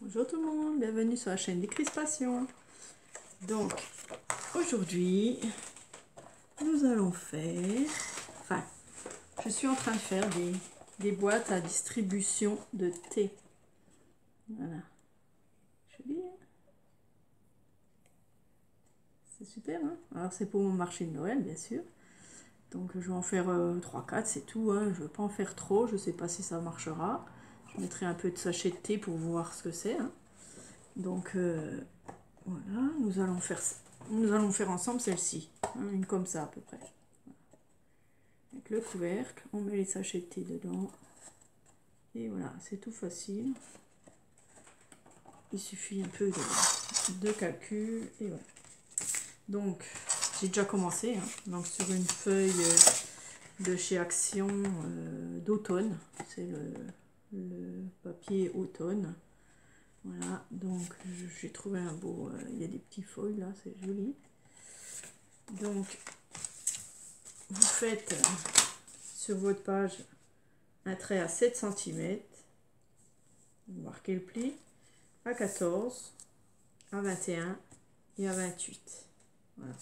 Bonjour tout le monde, bienvenue sur la chaîne Décrispation. Donc, aujourd'hui, nous allons faire... Enfin, je suis en train de faire des boîtes à distribution de thé. Voilà. Joli, hein? C'est super, hein? Alors, c'est pour mon marché de Noël, bien sûr. Donc, je vais en faire 3-4, c'est tout, hein. Je ne veux pas en faire trop, je ne sais pas si ça marchera. Je mettrai un peu de sachet de thé pour voir ce que c'est, hein. Donc, voilà, nous allons faire ensemble celle-ci, hein, une comme ça à peu près. Avec le couvercle, on met les sachets de thé dedans. Et voilà, c'est tout facile. Il suffit un peu de calcul. Et voilà. Donc, j'ai déjà commencé. Hein, donc, sur une feuille de chez Action d'automne. C'est le papier automne. Voilà, donc j'ai trouvé un beau... il y a des petits feuilles là, c'est joli. Donc, vous faites sur votre page un trait à 7 cm. Vous marquez le pli à 14, à 21 et à 28. Voilà.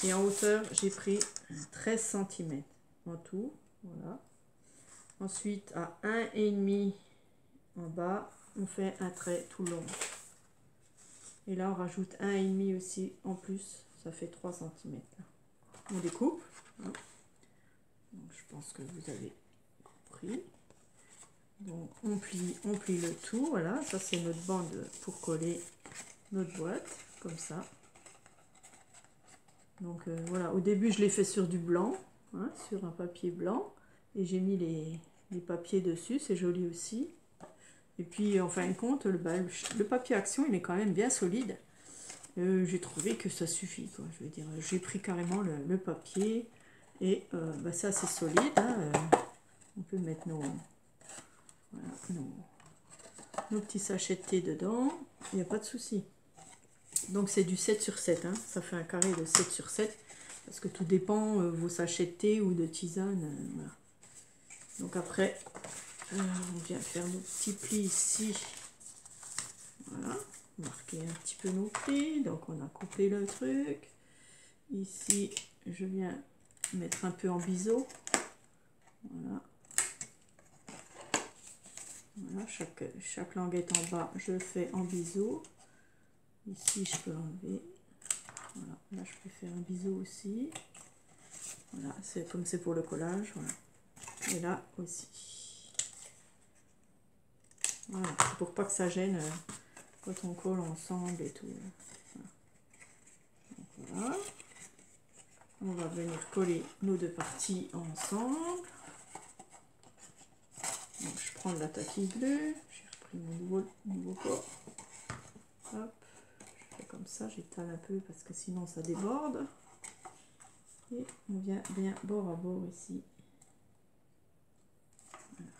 Et en hauteur, j'ai pris 13 cm en tout. Voilà. Ensuite, à 1,5 en bas, on fait un trait tout long. Et là, on rajoute 1,5 aussi en plus. Ça fait 3 cm. On découpe. Hein. Donc, je pense que vous avez compris. Donc, on plie le tout. Voilà, ça c'est notre bande pour coller notre boîte. Comme ça. Donc, voilà. Au début, je l'ai fait sur du blanc. Hein, sur un papier blanc. Et j'ai mis les papiers dessus. C'est joli aussi. Et puis, en fin de compte, le papier Action, il est quand même bien solide. J'ai trouvé que ça suffit, quoi. Je veux dire, j'ai pris carrément le papier et bah, ça c'est solide. Hein, on peut mettre voilà, nos petits sachets de thé dedans. Il n'y a pas de souci. Donc c'est du 7 sur 7. Hein, ça fait un carré de 7 sur 7. Parce que tout dépend vos sachets de thé ou de tisane. Voilà. Donc après, on vient faire nos petits plis ici. Voilà. Marquer un petit peu nos plis, donc on a coupé le truc. Ici, je viens mettre un peu en biseau. Voilà. Voilà, chaque languette en bas, je fais en biseau. Ici, je peux enlever. Voilà, là, je peux faire un biseau aussi. Voilà, c'est comme c'est pour le collage. Voilà. Et là aussi. Voilà, c'est pour pas que ça gêne quand on colle ensemble et tout. Voilà. Donc, voilà. On va venir coller nos deux parties ensemble. Donc, je prends la taquille bleue. J'ai repris mon nouveau pot. Hop, je fais comme ça, j'étale un peu parce que sinon ça déborde. Et on vient bien bord à bord ici. Voilà.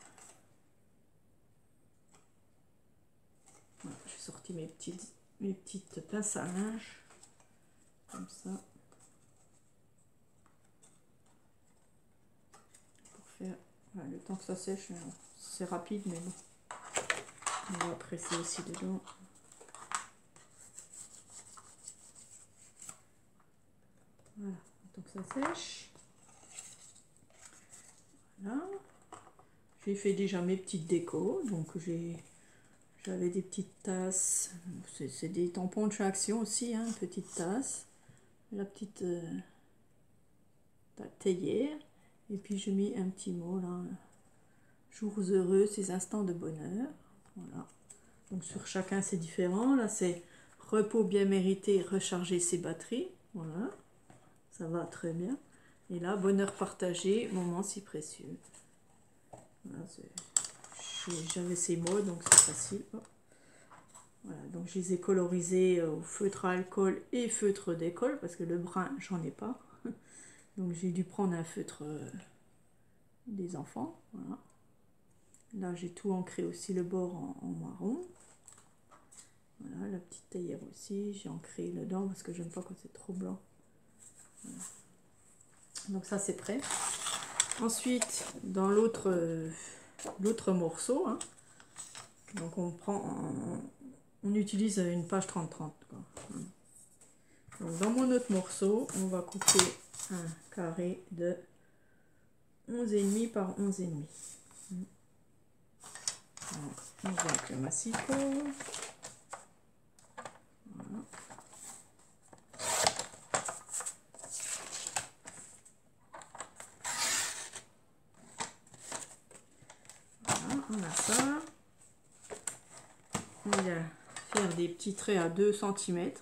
Voilà, j'ai sorti mes petites pinces à linge. Comme ça. Faire, voilà, le temps que ça sèche, c'est rapide, mais bon. On va presser aussi dedans. Voilà, le temps que ça sèche. Voilà. J'ai fait déjà mes petites décos, donc j'avais des petites tasses. C'est des tampons de chez Action aussi, hein, petite tasse. La petite théière. Et puis je mets un petit mot là. Jours heureux, ces instants de bonheur. Voilà. Donc sur chacun c'est différent. Là c'est repos bien mérité, recharger ses batteries. Voilà. Ça va très bien. Et là, bonheur partagé, moment si précieux. Voilà, j'avais ces mots, donc c'est facile. Hop. Voilà, donc je les ai colorisés au feutre à alcool et feutre d'école, parce que le brun, j'en ai pas. Donc j'ai dû prendre un feutre des enfants. Voilà. Là, j'ai tout ancré aussi le bord en marron. Voilà, la petite théière aussi, j'ai ancré dedans parce que j'aime pas quand c'est trop blanc. Voilà. Donc ça, c'est prêt. Ensuite, dans l'autre morceau, hein, Donc on utilise une page 30-30. Donc dans mon autre morceau, on va couper un carré de 11,5 par 11,5. Donc, on va avec le massicot. Voilà. Voilà, on a ça. On va faire des petits traits à 2 cm.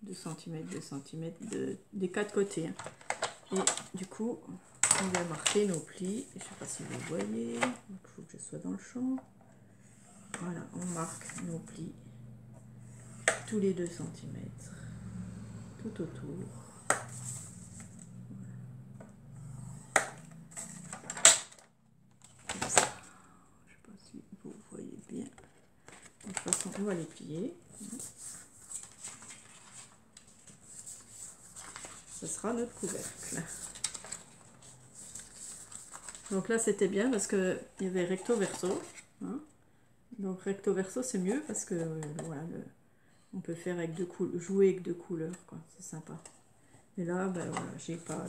2 cm, 2 cm des quatre côtés. Hein. Et du coup, on va marquer nos plis. Je ne sais pas si vous voyez. Il faut que je sois dans le champ. Voilà, on marque nos plis tous les 2 cm. Tout autour. Comme ça. Je ne sais pas si vous voyez bien. De toute façon, on va les plier. Ce sera notre couvercle. Donc là, c'était bien parce qu'il y avait recto verso. Hein. Donc recto verso, c'est mieux parce que voilà, on peut faire avec jouer avec deux couleurs, quoi. C'est sympa. Et là, ben voilà, j'ai pas.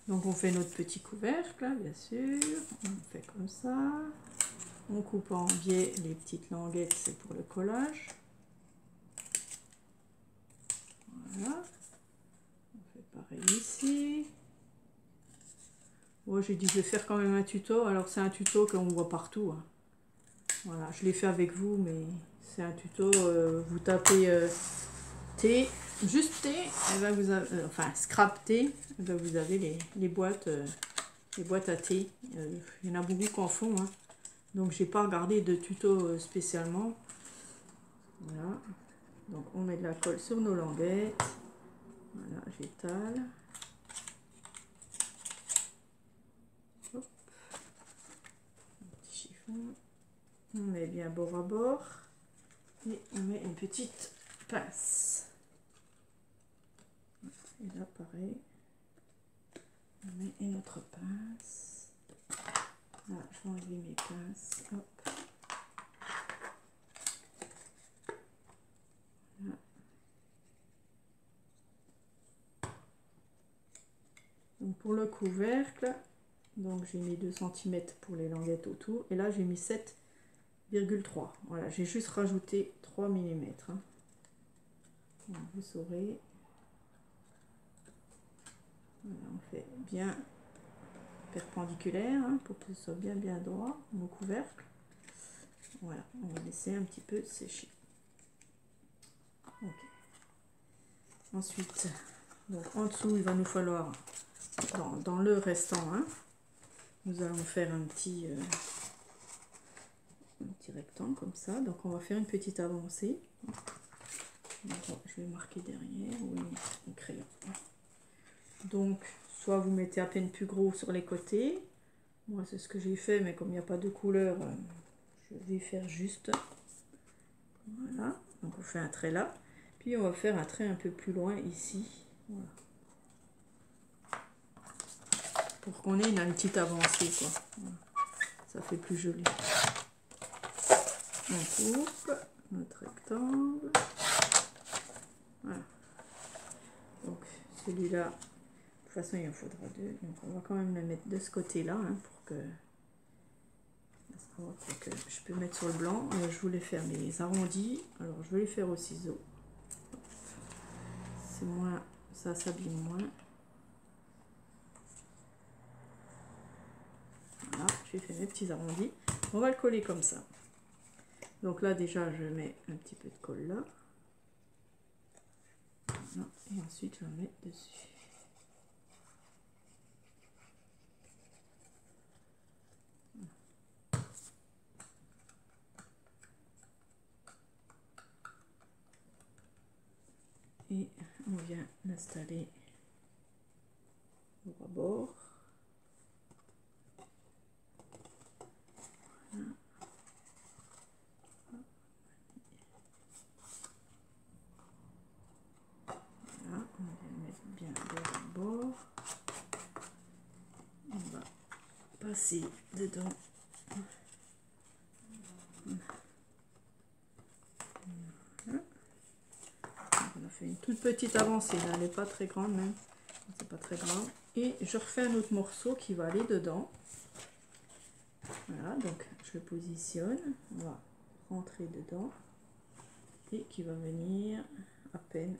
Donc on fait notre petit couvercle, là, bien sûr. On fait comme ça. On coupe en biais les petites languettes, c'est pour le collage. Voilà. On fait pareil ici. Bon, j'ai dit je vais faire quand même un tuto. Alors c'est un tuto qu'on voit partout. Hein. Voilà, je l'ai fait avec vous, mais c'est un tuto. Vous tapez thé, juste thé, et ben vous avez, enfin scrap thé, et ben vous avez les boîtes à thé. Il y en a beaucoup qui en font. Hein. Donc j'ai pas regardé de tuto spécialement. Voilà. Donc on met de la colle sur nos languettes. Voilà, j'étale. Hop. Un petit chiffon. On met bien bord à bord. Et on met une petite pince. Et là pareil. On met une autre pince. Là je vais enlever mes pinces. Hop. Là. Donc pour le couvercle, donc j'ai mis 2 cm pour les languettes autour. Et là j'ai mis 7,3. Voilà, j'ai juste rajouté 3 mm. Hein. Donc, vous saurez. Voilà, on fait bien perpendiculaire hein, pour que ce soit bien droit, mon couvercle. Voilà, on va laisser un petit peu sécher. Okay. Ensuite, donc en dessous, il va nous falloir, dans le restant, hein, nous allons faire un petit rectangle comme ça. Donc on va faire une petite avancée. Donc, je vais marquer derrière, oui, un crayon. Donc, soit vous mettez à peine plus gros sur les côtés. Moi, c'est ce que j'ai fait, mais comme il n'y a pas de couleur, je vais faire juste. Voilà. Donc, on fait un trait là. Puis, on va faire un trait un peu plus loin ici. Voilà. Pour qu'on ait une petite avancée, quoi. Voilà. Ça fait plus joli. On coupe notre rectangle. Voilà. Donc, celui-là, de toute façon, il en faudra deux. Donc, on va quand même le mettre de ce côté-là, hein, pour que je peux mettre sur le blanc. Je voulais faire mes arrondis. Alors, je vais les faire au ciseau. C'est moins, ça s'abîme moins. Voilà, j'ai fait mes petits arrondis. On va le coller comme ça. Donc là, déjà, je mets un petit peu de colle là. Voilà, et ensuite, je la mets dessus. Et on vient l'installer au rebord. Voilà. Voilà, on vient mettre bien le rebord. On va passer dedans une toute petite avancée, là, elle n'est pas très grande même, c'est pas très grave. Et je refais un autre morceau qui va aller dedans. Voilà, donc je le positionne, on va rentrer dedans et qui va venir à peine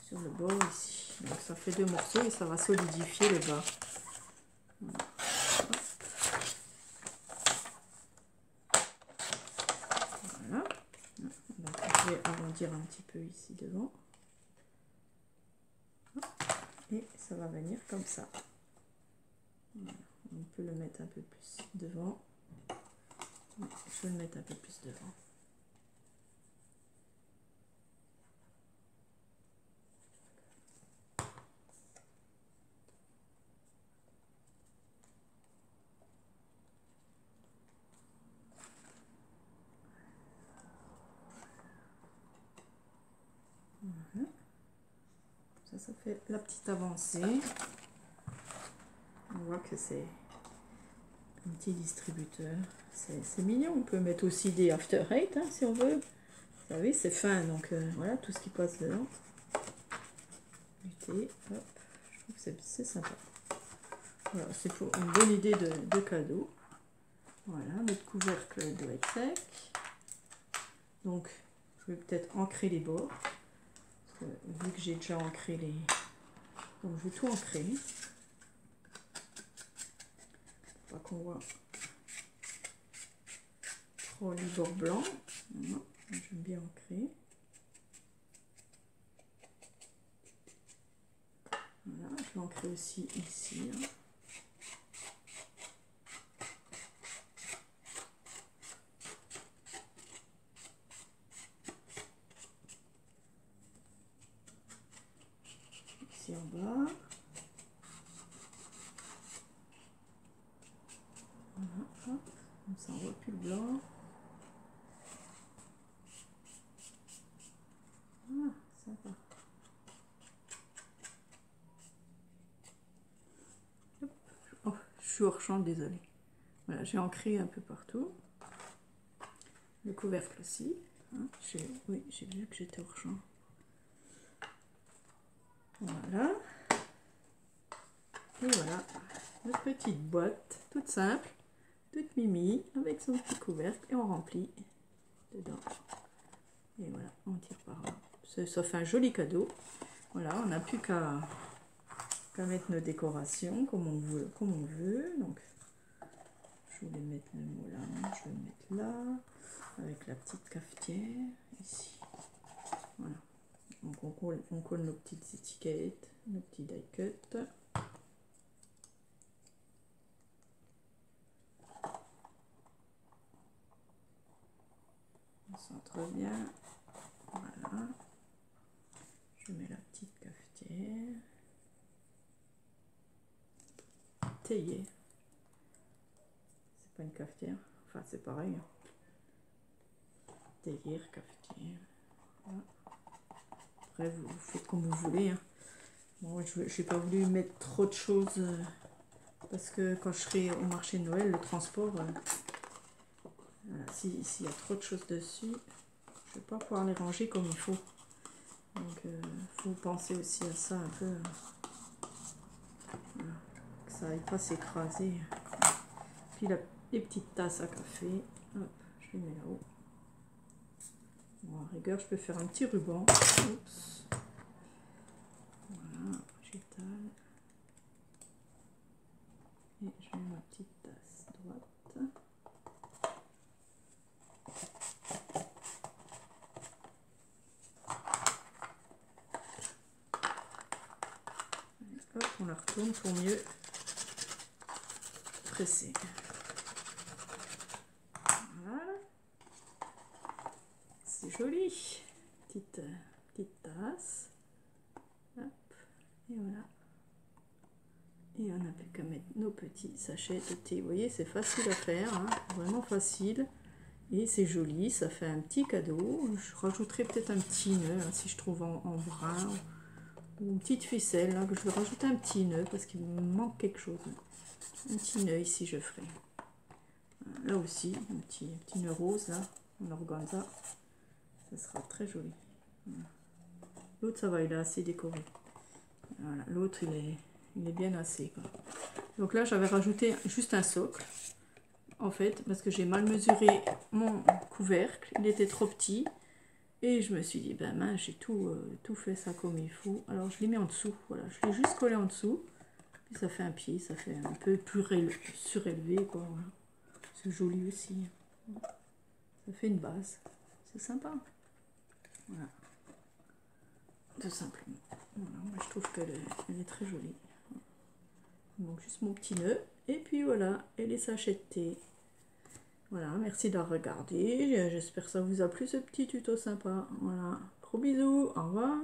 sur le bord ici. Donc ça fait 2 morceaux et ça va solidifier le bas. Voilà. Voilà. Donc je vais arrondir un petit peu ici devant. Et ça va venir comme ça. Voilà. On peut le mettre un peu plus devant. Je vais le mettre un peu plus devant. Voilà. Ça fait la petite avancée. On voit que c'est un petit distributeur. C'est mignon. On peut mettre aussi des After Eight hein, si on veut. Vous savez, c'est fin, donc voilà tout ce qui passe dedans. Hop, je trouve que c'est sympa. Voilà, c'est pour une bonne idée de cadeau. Voilà, notre couvercle doit être sec. Donc, je vais peut-être ancrer les bords. Parce que, vu que j'ai déjà ancré les... Donc, je vais tout ancrer. Pour pas qu'on voit trop les bords blancs. Voilà, j'aime bien ancrer. Voilà, je vais ancrer aussi ici. Hein. Ici en bas. Voilà, hop, comme ça on voit plus le blanc. Ah, sympa. Hop. Oh, je suis hors champ, désolé. Voilà, j'ai ancré un peu partout. Le couvercle aussi. Hein, oui, j'ai vu que j'étais hors champ. Voilà. Et voilà, notre petite boîte, toute simple, toute mimi, avec son petit couvercle, et on remplit dedans. Et voilà, on tire par là. Ça fait un joli cadeau. Voilà, on n'a plus qu'à mettre nos décorations comme on veut. Donc, je voulais mettre le mot là, je vais le mettre là, avec la petite cafetière ici. Voilà. Donc on colle nos petites étiquettes, nos petits die cuts. On centre bien. Voilà. Je mets la petite cafetière. Théière. C'est pas une cafetière. Enfin, c'est pareil. Théière, cafetière. Voilà. Après, vous faites comme vous voulez. Hein. Bon, je n'ai pas voulu mettre trop de choses parce que quand je serai au marché de Noël, le transport, voilà, s'il y a trop de choses dessus, je ne vais pas pouvoir les ranger comme il faut. Donc, il faut penser aussi à ça un peu. Voilà, que ça n'aille pas s'écraser. Puis les petites tasses à café, hop, je les mets là-haut. Bon, à rigueur, je peux faire un petit ruban. Oups. Voilà, j'étale. Et je mets ma petite tasse droite. Et hop, on la retourne pour mieux presser. Voilà. C'est joli. Petite tasse. Hop. Et voilà. Et on n'a plus qu'à mettre nos petits sachets de thé. Vous voyez, c'est facile à faire, hein, vraiment facile. Et c'est joli, ça fait un petit cadeau. Je rajouterai peut-être un petit nœud, hein, si je trouve en brun. Ou une petite ficelle, là, que je vais rajouter un petit nœud, parce qu'il me manque quelque chose. Un petit nœud ici, je ferai. Là aussi, un petit nœud rose, là, en organza. Ça sera très joli. Voilà. L'autre, ça va, il est assez décoré. Voilà, l'autre, il est bien assez, quoi. Donc là, j'avais rajouté juste un socle, en fait, parce que j'ai mal mesuré mon couvercle. Il était trop petit. Et je me suis dit, ben mince, j'ai tout fait ça comme il faut. Alors, je l'ai mis en dessous. Voilà, je l'ai juste collé en dessous. Puis ça fait un pied, ça fait un peu plus surélevé, quoi. Voilà. C'est joli aussi. Ça fait une base. C'est sympa. Voilà. Tout simplement. Voilà, moi, je trouve qu'elle est très jolie. Donc, juste mon petit nœud. Et puis voilà, et les sachets de thé. Voilà, merci d'avoir regardé. J'espère que ça vous a plu ce petit tuto sympa. Voilà, gros bisous, au revoir.